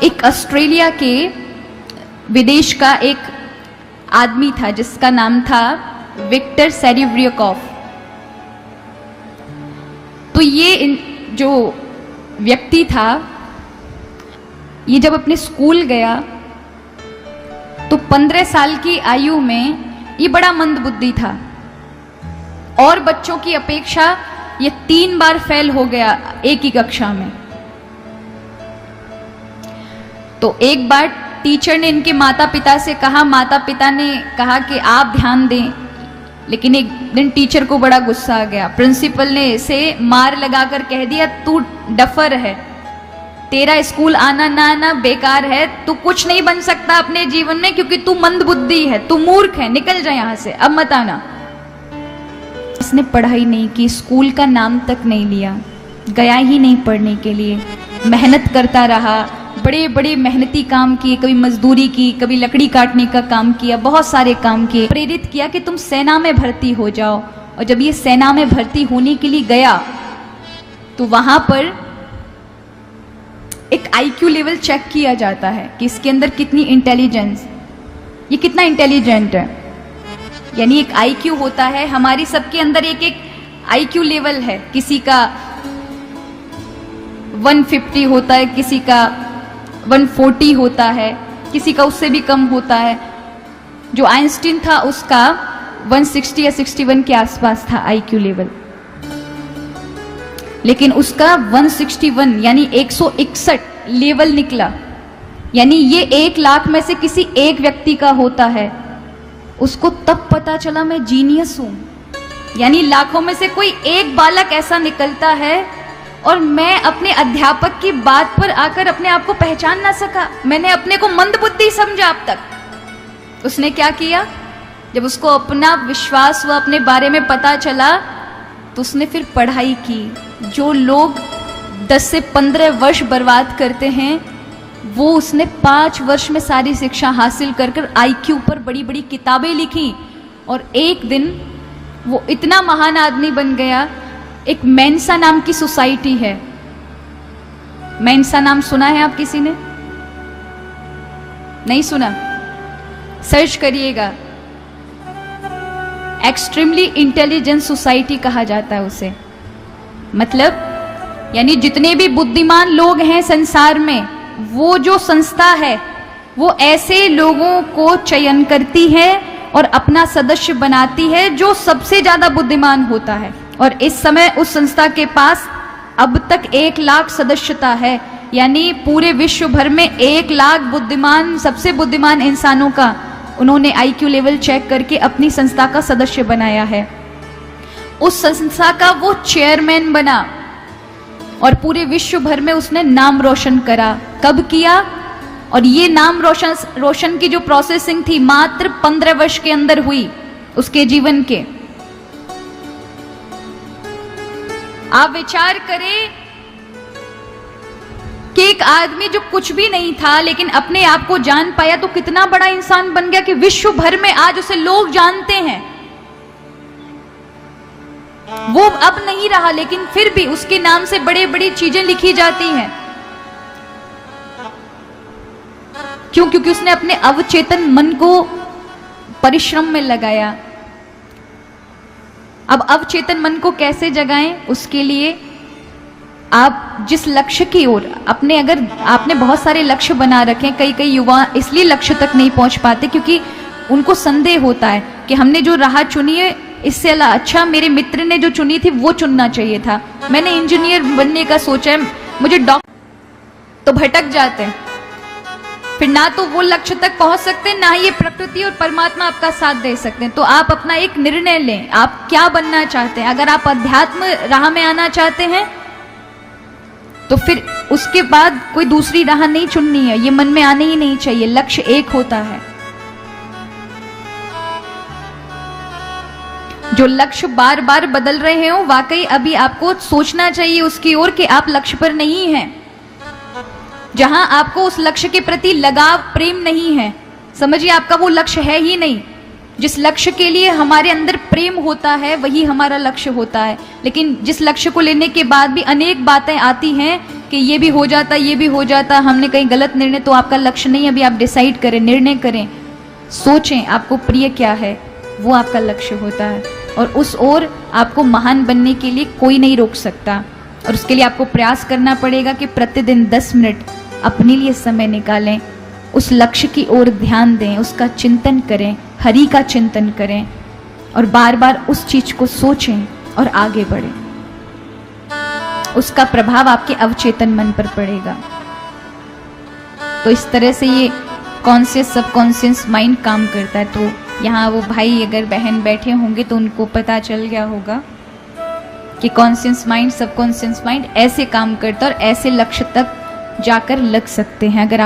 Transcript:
एक ऑस्ट्रेलिया के विदेश का एक आदमी था जिसका नाम था विक्टर सेरेब्रियाकोव। तो ये जो व्यक्ति था, ये जब अपने स्कूल गया तो 15 साल की आयु में ये बड़ा मंदबुद्धि था और बच्चों की अपेक्षा ये 3 बार फेल हो गया एक ही कक्षा में। तो एक बार टीचर ने इनके माता पिता से कहा, माता पिता ने कहा कि आप ध्यान दें, लेकिन एक दिन टीचर को बड़ा गुस्सा आ गया। प्रिंसिपल ने इसे मार लगाकर कह दिया, तू डफर है, तेरा स्कूल आना ना आना बेकार है, तू कुछ नहीं बन सकता अपने जीवन में क्योंकि तू मंदबुद्धि है, तू मूर्ख है, निकल जा यहां से, अब मत आना। इसने पढ़ाई नहीं की, स्कूल का नाम तक नहीं लिया, गया ही नहीं पढ़ने के लिए, मेहनत करता रहा, बड़े बड़े मेहनती काम किए, कभी मजदूरी की, कभी लकड़ी काटने का काम किया, बहुत सारे काम किए। प्रेरित किया कि तुम सेना में भर्ती हो जाओ। और जब ये सेना में भर्ती होने के लिए गया तो वहां पर एक आईक्यू लेवल चेक किया जाता है कि इसके अंदर कितनी इंटेलिजेंस, ये कितना इंटेलिजेंट है। यानी एक आईक्यू होता है, हमारी सबके अंदर एक एक आईक्यू लेवल है, किसी का 150 होता है, किसी का 140 होता है, किसी का उससे भी कम होता है। जो आइंस्टीन था उसका 160 या 61 के आसपास था आईक्यू लेवल, लेकिन उसका 161 यानी 161 लेवल निकला। यानी ये 1 लाख में से किसी एक व्यक्ति का होता है। उसको तब पता चला मैं जीनियस हूं, यानी लाखों में से कोई एक बालक ऐसा निकलता है और मैं अपने अध्यापक की बात पर आकर अपने आप को पहचान ना सका, मैंने अपने को मंदबुद्धि समझा अब तक। उसने क्या किया, जब उसको अपना विश्वास हुआ, अपने बारे में पता चला, तो उसने फिर पढ़ाई की। जो लोग 10 से 15 वर्ष बर्बाद करते हैं, वो उसने 5 वर्ष में सारी शिक्षा हासिल कर कर आईक्यू पर बड़ी बड़ी किताबें लिखी और एक दिन वो इतना महान आदमी बन गया। एक मेंसा नाम की सोसाइटी है, मेंसा नाम सुना है आप किसी ने? नहीं सुना? सर्च करिएगा, एक्सट्रीमली इंटेलिजेंट सोसाइटी कहा जाता है उसे। मतलब यानी जितने भी बुद्धिमान लोग हैं संसार में, वो जो संस्था है वो ऐसे लोगों को चयन करती है और अपना सदस्य बनाती है जो सबसे ज्यादा बुद्धिमान होता है। और इस समय उस संस्था के पास अब तक 1 लाख सदस्यता है, यानी पूरे विश्व भर में 1 लाख बुद्धिमान, सबसे बुद्धिमान इंसानों का उन्होंने आईक्यू लेवल चेक करके अपनी संस्था का सदस्य बनाया है। उस संस्था का वो चेयरमैन बना और पूरे विश्व भर में उसने नाम रोशन करा। कब किया? और ये नाम रोशन की जो प्रोसेसिंग थी मात्र 15 वर्ष के अंदर हुई उसके जीवन के। आप विचार करें कि एक आदमी जो कुछ भी नहीं था लेकिन अपने आप को जान पाया तो कितना बड़ा इंसान बन गया कि विश्व भर में आज उसे लोग जानते हैं। वो अब नहीं रहा लेकिन फिर भी उसके नाम से बड़े बड़ी चीजें लिखी जाती हैं। क्यों? क्योंकि उसने अपने अवचेतन मन को परिश्रम में लगाया। अब अवचेतन मन को कैसे जगाएं? उसके लिए आप जिस लक्ष्य की ओर अपने, अगर आपने बहुत सारे लक्ष्य बना रखे, कई युवा इसलिए लक्ष्य तक नहीं पहुंच पाते क्योंकि उनको संदेह होता है कि हमने जो राह चुनी है इससे अच्छा मेरे मित्र ने जो चुनी थी वो चुनना चाहिए था, मैंने इंजीनियर बनने का सोचा है, मुझे डॉक्टर, तो भटक जाते हैं। फिर ना तो वो लक्ष्य तक पहुंच सकते हैं, ना ही ये प्रकृति और परमात्मा आपका साथ दे सकते हैं। तो आप अपना एक निर्णय लें, आप क्या बनना चाहते हैं। अगर आप अध्यात्म राह में आना चाहते हैं तो फिर उसके बाद कोई दूसरी राह नहीं चुननी है, ये मन में आने ही नहीं चाहिए। लक्ष्य एक होता है। जो लक्ष्य बार बार बदल रहे हो, वाकई अभी आपको सोचना चाहिए उसकी ओर कि आप लक्ष्य पर नहीं हैं। जहां आपको उस लक्ष्य के प्रति लगाव, प्रेम नहीं है, समझिए आपका वो लक्ष्य है ही नहीं। जिस लक्ष्य के लिए हमारे अंदर प्रेम होता है वही हमारा लक्ष्य होता है। लेकिन जिस लक्ष्य को लेने के बाद भी अनेक बातें आती हैं कि ये भी हो जाता, ये भी हो जाता, हमने कहीं गलत निर्णय, तो आपका लक्ष्य नहीं। अभी आप डिसाइड करें, निर्णय करें, सोचें आपको प्रिय क्या है, वो आपका लक्ष्य होता है। और उस ओर आपको महान बनने के लिए कोई नहीं रोक सकता। और उसके लिए आपको प्रयास करना पड़ेगा कि प्रतिदिन 10 मिनट अपने लिए समय निकालें, उस लक्ष्य की ओर ध्यान दें, उसका चिंतन करें, हरि का चिंतन करें और बार बार उस चीज को सोचें और आगे बढ़ें। उसका प्रभाव आपके अवचेतन मन पर पड़ेगा। तो इस तरह से ये कॉन्शियस सबकॉन्शियस माइंड काम करता है। तो यहाँ वो भाई अगर बहन बैठे होंगे तो उनको पता चल गया होगा कि कॉन्शियस माइंड सबकॉन्शियस माइंड ऐसे काम करता है और ऐसे लक्ष्य तक जाकर लग सकते हैं। अगर